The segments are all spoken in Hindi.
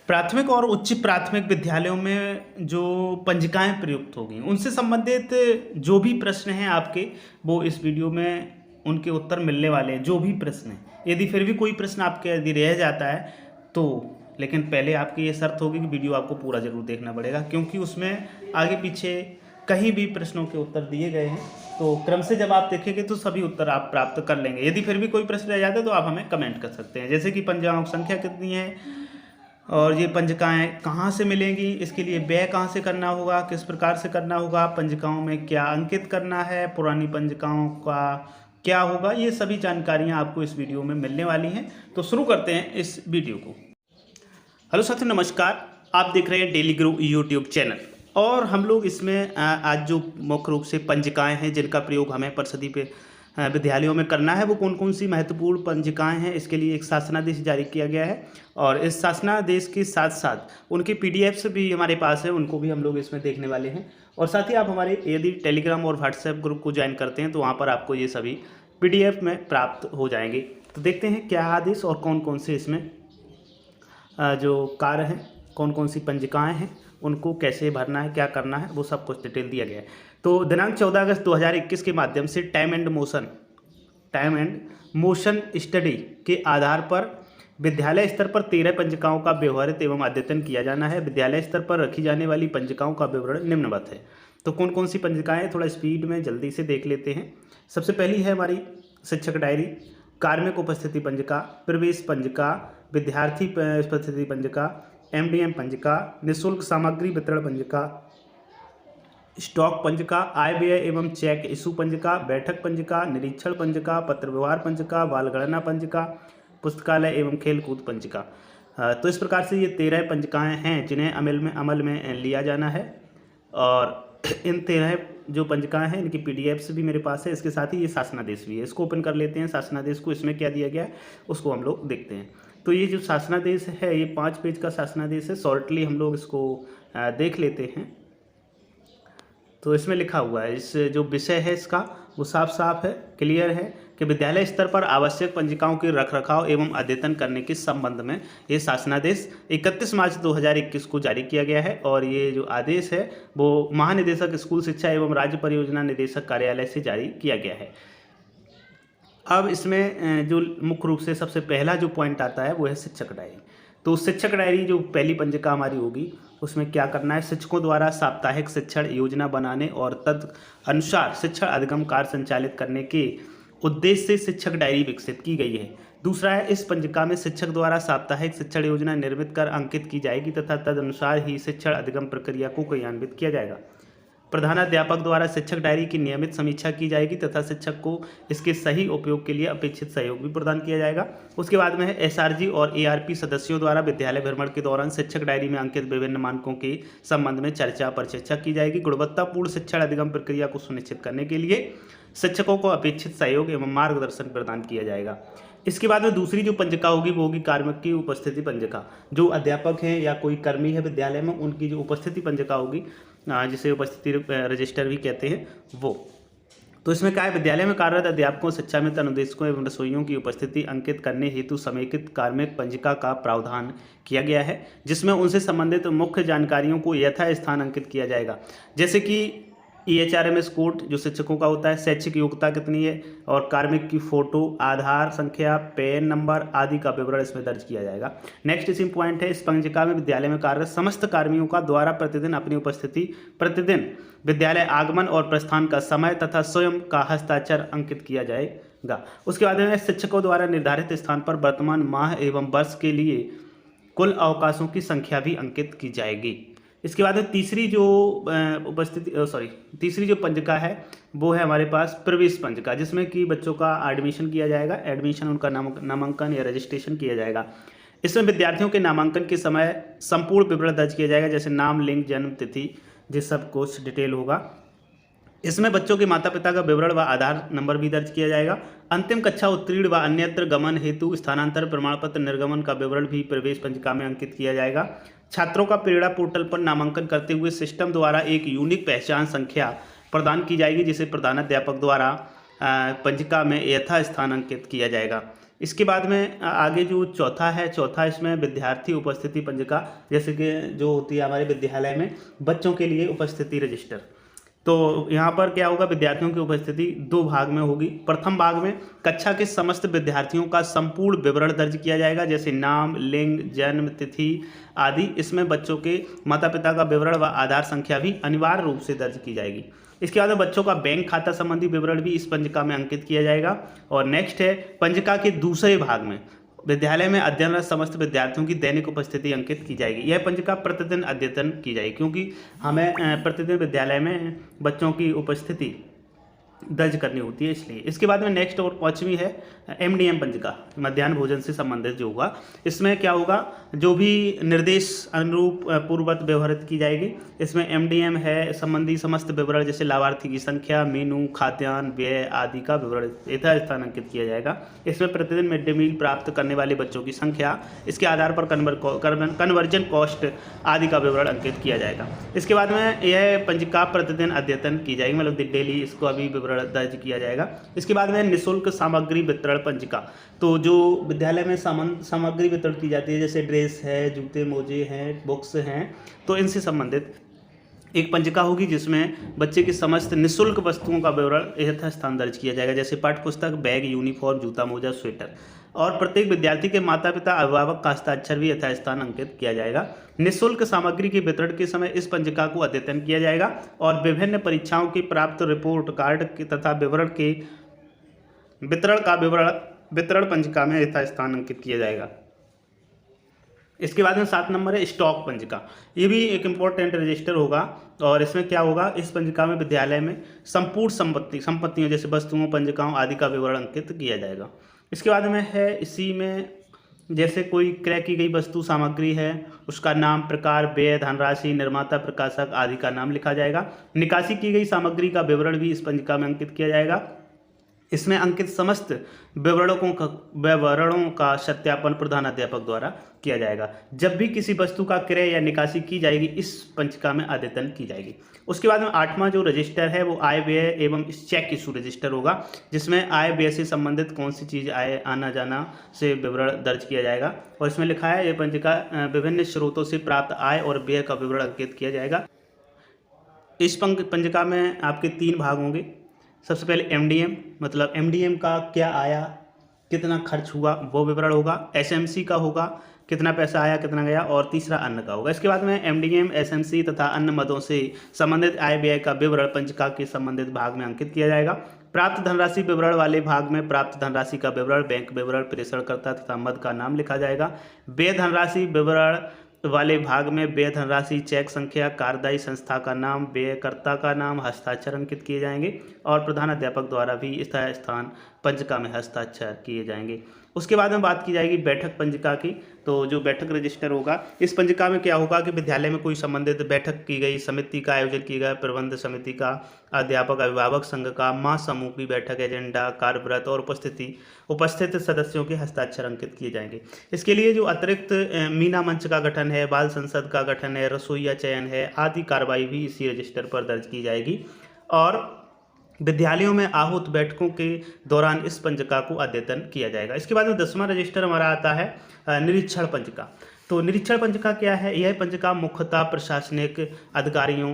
प्राथमिक और उच्च प्राथमिक विद्यालयों में जो पंजिकाएं प्रयुक्त होगी उनसे संबंधित जो भी प्रश्न हैं आपके, वो इस वीडियो में उनके उत्तर मिलने वाले हैं। जो भी प्रश्न हैं, यदि फिर भी कोई प्रश्न आपके यदि रह जाता है तो, लेकिन पहले आपकी ये शर्त होगी कि वीडियो आपको पूरा ज़रूर देखना पड़ेगा, क्योंकि उसमें आगे पीछे कहीं भी प्रश्नों के उत्तर दिए गए हैं। तो क्रम से जब आप देखेंगे तो सभी उत्तर आप प्राप्त कर लेंगे। यदि फिर भी कोई प्रश्न रह जाता है तो आप हमें कमेंट कर सकते हैं, जैसे कि पंजिकाओं की संख्या कितनी है और ये पंजिकाएँ कहाँ से मिलेंगी, इसके लिए व्यय कहाँ से करना होगा, किस प्रकार से करना होगा, पंजिकाओं में क्या अंकित करना है, पुरानी पंजिकाओं का क्या होगा, ये सभी जानकारियाँ आपको इस वीडियो में मिलने वाली हैं। तो शुरू करते हैं इस वीडियो को। हेलो साथियों, नमस्कार। आप देख रहे हैं डेली गुरु यूट्यूब चैनल, और हम लोग इसमें आज जो मुख्य रूप से पंजिकाएँ हैं जिनका प्रयोग हमें परिषदीय पे विद्यालयों में करना है, वो कौन कौन सी महत्वपूर्ण पंजिकाएं हैं, इसके लिए एक शासनादेश जारी किया गया है। और इस शासनादेश के साथ साथ उनके पीडीएफ्स भी हमारे पास है, उनको भी हम लोग इसमें देखने वाले हैं। और साथ ही आप हमारे यदि टेलीग्राम और व्हाट्सएप ग्रुप को ज्वाइन करते हैं तो वहाँ पर आपको ये सभी पीडीएफ में प्राप्त हो जाएंगे। तो देखते हैं क्या आदेश और कौन कौन से इसमें जो कार्य हैं, कौन कौन सी पंजिकाएँ हैं, उनको कैसे भरना है, क्या करना है, वो सब कुछ डिटेल दिया गया है। तो दिनांक 14 अगस्त 2021 के माध्यम से टाइम एंड मोशन स्टडी के आधार पर विद्यालय स्तर पर 13 पंजिकाओं का व्यवहारित एवं अद्यतन किया जाना है। विद्यालय स्तर पर रखी जाने वाली पंजिकाओं का विवरण निम्नवत है। तो कौन कौन सी पंजिकाएँ, थोड़ा स्पीड में जल्दी से देख लेते हैं। सबसे पहली है हमारी शिक्षक डायरी, कार्मिक उपस्थिति पंजिका, प्रवेश पंजिका, विद्यार्थी उपस्थिति पंजिका, एमडीएम पंजिका, निःशुल्क सामग्री वितरण पंजिका, स्टॉक पंजिका, आय व्यय एवं चेक इशू पंजिका, बैठक पंजिका, निरीक्षण पंजिका, पत्र व्यवहार पंजिका, बाल गणना पंजिका, पुस्तकालय एवं खेलकूद पंजिका। तो इस प्रकार से ये 13 पंजिकाएँ हैं जिन्हें अमल में लिया जाना है। और इन 13 जो पंजिकाएँ हैं इनकी पीडीएफ्स भी मेरे पास है। इसके साथ ही ये शासनादेश भी है, इसको ओपन कर लेते हैं। शासनादेश को इसमें क्या दिया गया है उसको हम लोग देखते हैं। तो ये जो शासनादेश है ये 5 पेज का शासनादेश है। शॉर्टली हम लोग इसको देख लेते हैं। तो इसमें लिखा हुआ है, इस जो विषय है इसका वो साफ साफ है, क्लियर है कि विद्यालय स्तर पर आवश्यक पंजिकाओं के रखरखाव एवं अद्यतन करने के संबंध में ये शासनादेश 31 मार्च 2021 को जारी किया गया है। और ये जो आदेश है वो महानिदेशक स्कूल शिक्षा एवं राज्य परियोजना निदेशक कार्यालय से जारी किया गया है। अब इसमें जो मुख्य रूप से सबसे पहला जो पॉइंट आता है वो है शिक्षक डायरी। तो शिक्षक डायरी जो पहली पंजिका हमारी होगी उसमें क्या करना है, शिक्षकों द्वारा साप्ताहिक शिक्षण योजना बनाने और तद अनुसार शिक्षण अधिगम कार्य संचालित करने के उद्देश्य से शिक्षक डायरी विकसित की गई है। दूसरा है, इस पंजिका में शिक्षक द्वारा साप्ताहिक शिक्षण योजना निर्मित कर अंकित की जाएगी तथा तदनुसार ही शिक्षण अधिगम प्रक्रिया को क्रियान्वित किया जाएगा। प्रधानाध्यापक द्वारा शिक्षक डायरी की नियमित समीक्षा की जाएगी तथा शिक्षक को इसके सही उपयोग के लिए अपेक्षित सहयोग भी प्रदान किया जाएगा। उसके बाद में है, एसआरजी और एआरपी सदस्यों द्वारा विद्यालय भ्रमण के दौरान शिक्षक डायरी में अंकित विभिन्न मानकों के संबंध में चर्चा परिचर्चा की जाएगी। गुणवत्तापूर्ण शिक्षण अधिगम प्रक्रिया को सुनिश्चित करने के लिए शिक्षकों को अपेक्षित सहयोग एवं मार्गदर्शन प्रदान किया जाएगा। इसके बाद में दूसरी जो पंजिका होगी वो होगी कार्मिक की उपस्थिति पंजिका। जो अध्यापक हैं या कोई कर्मी है विद्यालय में, उनकी जो उपस्थिति पंजिका होगी, जिसे उपस्थिति रजिस्टर भी कहते हैं, वो। तो इसमें क्या है, विद्यालय में कार्यरत अध्यापकों, शिक्षा मित्र अनुदेशकों एवं रसोइयों की उपस्थिति अंकित करने हेतु समेकित कार्मिक पंजिका का प्रावधान किया गया है, जिसमें उनसे संबंधित मुख्य जानकारियों को यथास्थान अंकित किया जाएगा। जैसे कि EHRMS कोड जो शिक्षकों का होता है, शैक्षिक योग्यता कितनी है, और कार्मिक की फोटो, आधार संख्या, पैन नंबर आदि का विवरण इसमें दर्ज किया जाएगा। नेक्स्ट इसी पॉइंट है, इस पंजिका में विद्यालय में कार्यरत समस्त कर्मियों का द्वारा प्रतिदिन अपनी उपस्थिति, प्रतिदिन विद्यालय आगमन और प्रस्थान का समय तथा स्वयं का हस्ताक्षर अंकित किया जाएगा। उसके बाद में शिक्षकों द्वारा निर्धारित स्थान पर वर्तमान माह एवं वर्ष के लिए कुल अवकाशों की संख्या भी अंकित की जाएगी। इसके बाद में तीसरी जो पंजिका है वो है हमारे पास प्रवेश पंजिका, जिसमें कि बच्चों का एडमिशन किया जाएगा, एडमिशन उनका नामांकन या रजिस्ट्रेशन किया जाएगा। इसमें विद्यार्थियों के नामांकन के समय संपूर्ण विवरण दर्ज किया जाएगा, जैसे नाम, लिंग, जन्म तिथि, ये सब कुछ डिटेल होगा। इसमें बच्चों के माता पिता का विवरण व आधार नंबर भी दर्ज किया जाएगा। अंतिम कक्षा उत्तीर्ण व अन्यत्र गमन हेतु स्थानांतर प्रमाण पत्र निर्गमन का विवरण भी प्रवेश पंजिका में अंकित किया जाएगा। छात्रों का प्रेरणा पोर्टल पर नामांकन करते हुए सिस्टम द्वारा एक यूनिक पहचान संख्या प्रदान की जाएगी, जिसे प्रधानाध्यापक द्वारा पंजिका में यथास्थान अंकित किया जाएगा। इसके बाद में आगे जो चौथा है, चौथा इसमें विद्यार्थी उपस्थिति पंजिका, जैसे कि जो होती है हमारे विद्यालय में बच्चों के लिए उपस्थिति रजिस्टर। तो यहाँ पर क्या होगा, विद्यार्थियों की उपस्थिति 2 भाग में होगी। प्रथम भाग में कक्षा के समस्त विद्यार्थियों का संपूर्ण विवरण दर्ज किया जाएगा, जैसे नाम, लिंग, जन्म तिथि आदि। इसमें बच्चों के माता पिता का विवरण व आधार संख्या भी अनिवार्य रूप से दर्ज की जाएगी। इसके बाद में बच्चों का बैंक खाता संबंधी विवरण भी इस पंजिका में अंकित किया जाएगा। और नेक्स्ट है, पंजिका के दूसरे भाग में विद्यालय में अध्ययनरत समस्त विद्यार्थियों की दैनिक उपस्थिति अंकित की जाएगी। यह पंजिका प्रतिदिन अद्यतन की जाएगी, क्योंकि हमें प्रतिदिन विद्यालय में बच्चों की उपस्थिति दर्ज करनी होती है, इसलिए। इसके बाद में नेक्स्ट और 5वीं है MDM पंजिका, मध्याह्न भोजन से संबंधित जो होगा। इसमें क्या होगा, जो भी निर्देश अनुरूप पूर्ववत व्यवहारित की जाएगी। इसमें MDM है संबंधी समस्त विवरण, जैसे लाभार्थी की संख्या, मेनू, खाद्यान्न, व्यय आदि का विवरण यथास्थान अंकित किया जाएगा। इसमें प्रतिदिन मिड डे मील प्राप्त करने वाले बच्चों की संख्या, इसके आधार पर कन्वर्जन कॉस्ट आदि का विवरण अंकित किया जाएगा। इसके बाद में यह पंजिका प्रतिदिन अद्यतन की जाएगी, मतलब डेली इसको अभी विवरण दर्ज किया जाएगा। इसके बाद में निःशुल्क सामग्री वितरण पंजिका, तो जो विद्यालय में सामग्री वितरण की जाती है, जैसे ड्रेस है, जूते मोजे हैं, बुक्स हैं, तो इनसे संबंधित एक पंजिका होगी, जिसमें बच्चे की समस्त निःशुल्क वस्तुओं का विवरण यथास्थान दर्ज किया जाएगा, जैसे पाठ्य पुस्तक, बैग, यूनिफॉर्म, जूता मोजा, स्वेटर। और प्रत्येक विद्यार्थी के माता पिता अभिभावक का हस्ताक्षर भी यथास्थान अंकित किया जाएगा। निःशुल्क सामग्री के वितरण के समय इस पंजिका को अद्यतन किया जाएगा और विभिन्न परीक्षाओं की प्राप्त रिपोर्ट कार्ड तथा विवरण के वितरण का वितरण पंजिका में यथास्थान अंकित किया जाएगा। इसके बाद में 7 नंबर है स्टॉक पंजिका। ये भी एक इम्पोर्टेंट रजिस्टर होगा, और इसमें क्या होगा, इस पंजिका में विद्यालय में संपूर्ण संपत्तियों जैसे वस्तुओं, पंजिकाओं आदि का विवरण अंकित किया जाएगा। इसके बाद में है, इसी में जैसे कोई क्रय की गई वस्तु सामग्री है, उसका नाम, प्रकार, व्यय, धनराशि, निर्माता, प्रकाशक आदि का नाम लिखा जाएगा। निकासी की गई सामग्री का विवरण भी इस पंजिका में अंकित किया जाएगा। इसमें अंकित समस्त विवरणों का सत्यापन प्रधानाध्यापक द्वारा किया जाएगा। जब भी किसी वस्तु का क्रय या निकासी की जाएगी, इस पंजिका में अद्यतन की जाएगी। उसके बाद में 8वां जो रजिस्टर है, वो आय व्यय एवं चेक इशू रजिस्टर होगा, जिसमें आय व्यय से संबंधित कौन सी चीज़ आय आना जाना से विवरण दर्ज किया जाएगा। और इसमें लिखा है, ये पंजिका विभिन्न स्रोतों से प्राप्त आय और व्यय का विवरण अंकित किया जाएगा। इस पंजिका में आपके 3 भाग होंगे। सबसे पहले MDM, मतलब MDM का क्या आया, कितना खर्च हुआ, वो विवरण होगा। SMC का होगा, कितना पैसा आया, कितना गया। और तीसरा अन्न का होगा। इसके बाद में MDM, SMC तथा अन्य मदों से संबंधित आय व्यय का विवरण पंजिका के संबंधित भाग में अंकित किया जाएगा। प्राप्त धनराशि विवरण वाले भाग में प्राप्त धनराशि का विवरण, बैंक विवरण, प्रेषणकर्ता तथा मद का नाम लिखा जाएगा। व्यय धनराशि विवरण वाले भाग में व्यय धनराशि, चेक संख्या, कार्यदायी संस्था का नाम, व्ययकर्ता का नाम, हस्ताक्षर अंकित किए जाएंगे। और प्रधानाध्यापक द्वारा भी इस स्थान पंजिका में हस्ताक्षर किए जाएंगे। उसके बाद में बात की जाएगी बैठक पंजिका की। तो जो बैठक रजिस्टर होगा, इस पंजिका में क्या होगा कि विद्यालय में कोई संबंधित बैठक की गई, समिति का आयोजन किया गया, प्रबंध समिति का, अध्यापक अभिभावक संघ का, महासमूह की बैठक, एजेंडा, कार्यव्रत और उपस्थित सदस्यों के हस्ताक्षर अंकित किए जाएंगे। इसके लिए जो अतिरिक्त मीना मंच का गठन है, बाल संसद का गठन है, रसोईया चयन है आदि कार्रवाई भी इसी रजिस्टर पर दर्ज की जाएगी। और विद्यालयों में आहूत बैठकों के दौरान इस पंजिका को अद्यतन किया जाएगा। इसके बाद में 10वां रजिस्टर हमारा आता है निरीक्षण पंजिका। तो निरीक्षण पंजिका क्या है, यह पंजिका मुख्यतः प्रशासनिक अधिकारियों,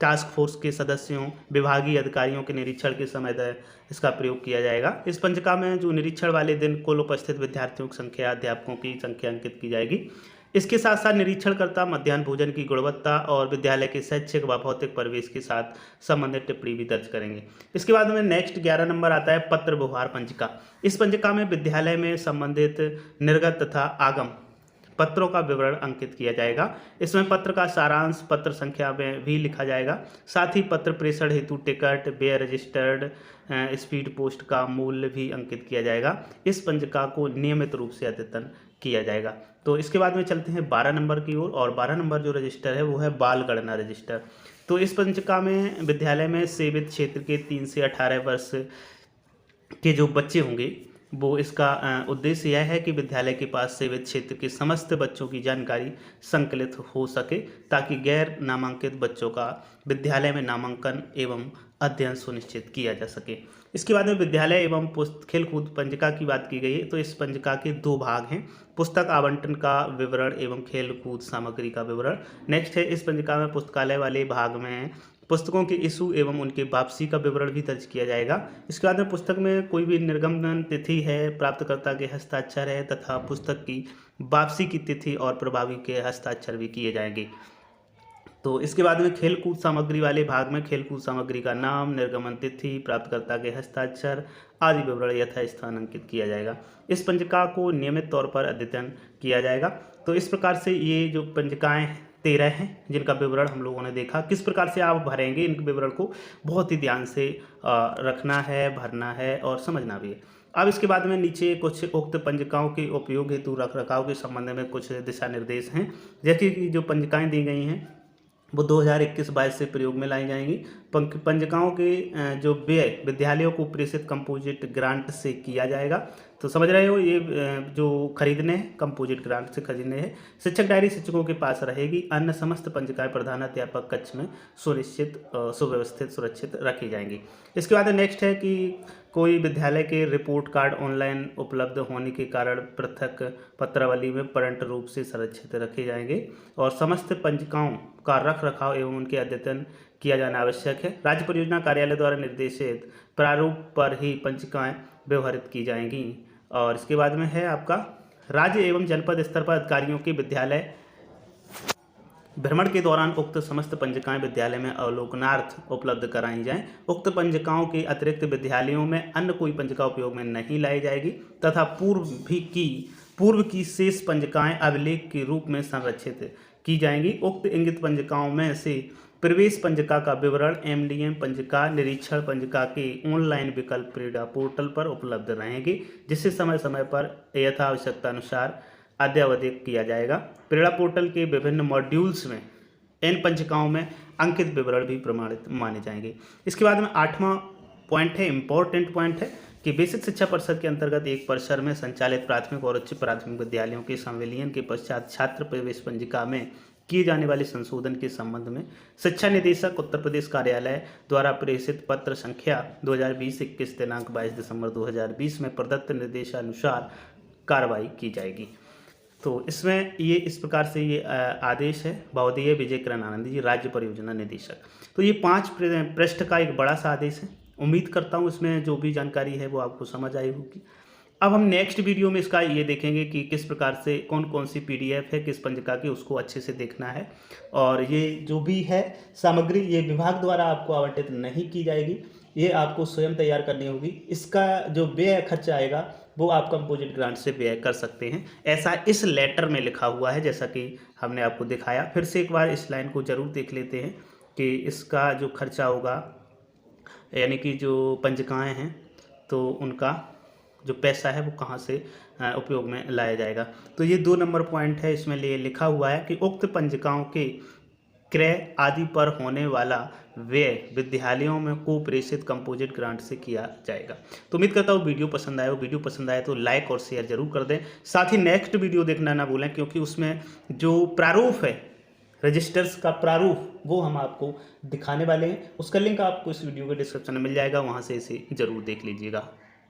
टास्क फोर्स के सदस्यों, विभागीय अधिकारियों के निरीक्षण के समय इसका प्रयोग किया जाएगा। इस पंजिका में जो निरीक्षण वाले दिन कुल उपस्थित विद्यार्थियों की संख्या, अध्यापकों की संख्या अंकित की जाएगी। इसके साथ साथ निरीक्षणकर्ता मध्याह्न भोजन की गुणवत्ता और विद्यालय के शैक्षिक व भौतिक परिवेश के साथ संबंधित टिप्पणी भी दर्ज करेंगे। इसके बाद में नेक्स्ट 11 नंबर आता है पत्र व्यवहार पंजिका। इस पंजिका में विद्यालय में संबंधित निर्गत तथा आगम पत्रों का विवरण अंकित किया जाएगा। इसमें पत्र का सारांश, पत्र संख्या में भी लिखा जाएगा। साथ ही पत्र प्रेषण हेतु टिकट, व्यय रजिस्टर्ड, स्पीड पोस्ट का मूल्य भी अंकित किया जाएगा। इस पंजिका को नियमित रूप से अद्यतन किया जाएगा। तो इसके बाद में चलते हैं 12 नंबर की ओर। और 12 नंबर जो रजिस्टर है वो है बाल गणना रजिस्टर। तो इस पंजिका में विद्यालय में सेवित क्षेत्र के 3 से 18 वर्ष के जो बच्चे होंगे, वो इसका उद्देश्य यह है कि विद्यालय के पास सेवित क्षेत्र के समस्त बच्चों की जानकारी संकलित हो सके, ताकि गैर नामांकित बच्चों का विद्यालय में नामांकन एवं अध्ययन सुनिश्चित किया जा सके। इसके बाद में विद्यालय एवं खेलकूद पंजिका की बात की गई है। तो इस पंजिका के 2 भाग हैं, पुस्तक आवंटन का विवरण एवं खेलकूद सामग्री का विवरण। नेक्स्ट है, इस पंजिका में पुस्तकालय वाले भाग में पुस्तकों के इशू एवं उनके वापसी का विवरण भी दर्ज किया जाएगा। इसके बाद में पुस्तक में कोई भी निर्गमन तिथि है, प्राप्तकर्ता के हस्ताक्षर है तथा पुस्तक की वापसी की तिथि और प्रभावी के हस्ताक्षर भी किए जाएंगे। तो इसके बाद में खेलकूद सामग्री वाले भाग में खेलकूद सामग्री का नाम, निर्गमन तिथि, प्राप्तकर्ता के हस्ताक्षर आदि विवरण यथास्थान अंकित किया जाएगा। इस पंजिका को नियमित तौर पर अद्यतन किया जाएगा। तो इस प्रकार से ये जो पंजिकाएं 13 हैं जिनका विवरण हम लोगों ने देखा, किस प्रकार से आप भरेंगे इन विवरण को बहुत ही ध्यान से रखना है, भरना है और समझना भी है। अब इसके बाद में नीचे कुछ उक्त पंजिकाओं के उपयोग हेतु रख रखाव के संबंध में कुछ दिशा निर्देश हैं। जैसे कि जो पंजिकाएं दी गई हैं वो 2021-22 से प्रयोग में लाई जाएंगी। पंजिकाओं के जो व्यय विद्यालयों को प्रेषित कंपोजिट ग्रांट से किया जाएगा। तो समझ रहे हो, ये जो खरीदने हैं कंपोजिट ग्रांट से खरीदने हैं। शिक्षक डायरी शिक्षकों के पास रहेगी। अन्य समस्त पंजिकाएं प्रधानाध्यापक कक्ष में सुव्यवस्थित सुरक्षित रखी जाएंगी। इसके बाद नेक्स्ट है कि कोई विद्यालय के रिपोर्ट कार्ड ऑनलाइन उपलब्ध होने के कारण पृथक पत्रावली में प्रिंट रूप से संरक्षित रखे जाएंगे और समस्त पंजिकाओं का रख रखाव एवं उनके अद्यतन किया जाना आवश्यक है। राज्य परियोजना कार्यालय द्वारा निर्देशित प्रारूप पर ही पंजिकाएं व्यवहारित की जाएंगी। और इसके बाद में है आपका राज्य एवं जनपद स्तर पर अधिकारियों के विद्यालय भ्रमण के दौरान उक्त समस्त पंजिकाएं विद्यालय में अवलोकनार्थ उपलब्ध कराई जाएं। उक्त पंजिकाओं के अतिरिक्त विद्यालयों में अन्य कोई पंजिका उपयोग में नहीं लाई जाएगी तथा पूर्व की शेष पंजिकाएं अभिलेख के रूप में संरक्षित की जाएंगी। उक्त इंगित पंजिकाओं में से प्रवेश पंजिका का विवरण, एमडीएम पंजिका, निरीक्षण पंजिका के ऑनलाइन विकल्प प्रेरणा पोर्टल पर उपलब्ध रहेंगे, जिससे समय समय पर यथावश्यकता अनुसार अद्यतन किया जाएगा। प्रेरणा पोर्टल के विभिन्न मॉड्यूल्स में इन पंजिकाओं में अंकित विवरण भी प्रमाणित माने जाएंगे। इसके बाद में 8वां पॉइंट है, इम्पोर्टेंट पॉइंट है कि बेसिक शिक्षा परिषद के अंतर्गत एक परिसर में संचालित प्राथमिक और उच्च प्राथमिक विद्यालयों के संविलियन के पश्चात छात्र प्रवेश पंजिका में किए जाने वाले संशोधन के संबंध में शिक्षा निदेशक उत्तर प्रदेश कार्यालय द्वारा प्रेषित पत्र संख्या 2020-21 दिनांक 22 दिसंबर 2020 में प्रदत्त निर्देशानुसार कार्रवाई की जाएगी। तो इसमें ये इस प्रकार से ये आदेश है। बहुदेय विजय किरण आनंद जी, राज्य परियोजना निदेशक। तो ये 5 पृष्ठ का एक बड़ा सा आदेश है। उम्मीद करता हूँ इसमें जो भी जानकारी है वो आपको समझ आई होगी। अब हम नेक्स्ट वीडियो में इसका ये देखेंगे कि किस प्रकार से कौन कौन सी पीडीएफ है किस पंजिका की, उसको अच्छे से देखना है। और ये जो भी है सामग्री ये विभाग द्वारा आपको आवंटित नहीं की जाएगी, ये आपको स्वयं तैयार करनी होगी। इसका जो व्यय खर्चा आएगा वो आप कंपोजिट ग्रांट से व्यय कर सकते हैं, ऐसा इस लेटर में लिखा हुआ है जैसा कि हमने आपको दिखाया। फिर से एक बार इस लाइन को जरूर देख लेते हैं कि इसका जो खर्चा होगा, यानी कि जो पंजिकाएँ हैं तो उनका जो पैसा है वो कहाँ से उपयोग में लाया जाएगा। तो ये 2 नंबर पॉइंट है, इसमें लिखा हुआ है कि उक्त पंजिकाओं के क्रय आदि पर होने वाला व्यय विद्यालयों में को प्रेषित कंपोजिट ग्रांट से किया जाएगा। तो उम्मीद करता हूँ वीडियो पसंद आया हो। वीडियो पसंद आए तो लाइक और शेयर जरूर कर दें। साथ ही नेक्स्ट वीडियो देखना ना भूलें, क्योंकि उसमें जो प्रारूप है रजिस्टर्स का प्रारूप वो हम आपको दिखाने वाले हैं। उसका लिंक आपको इस वीडियो के डिस्क्रिप्शन में मिल जाएगा, वहाँ से इसे ज़रूर देख लीजिएगा।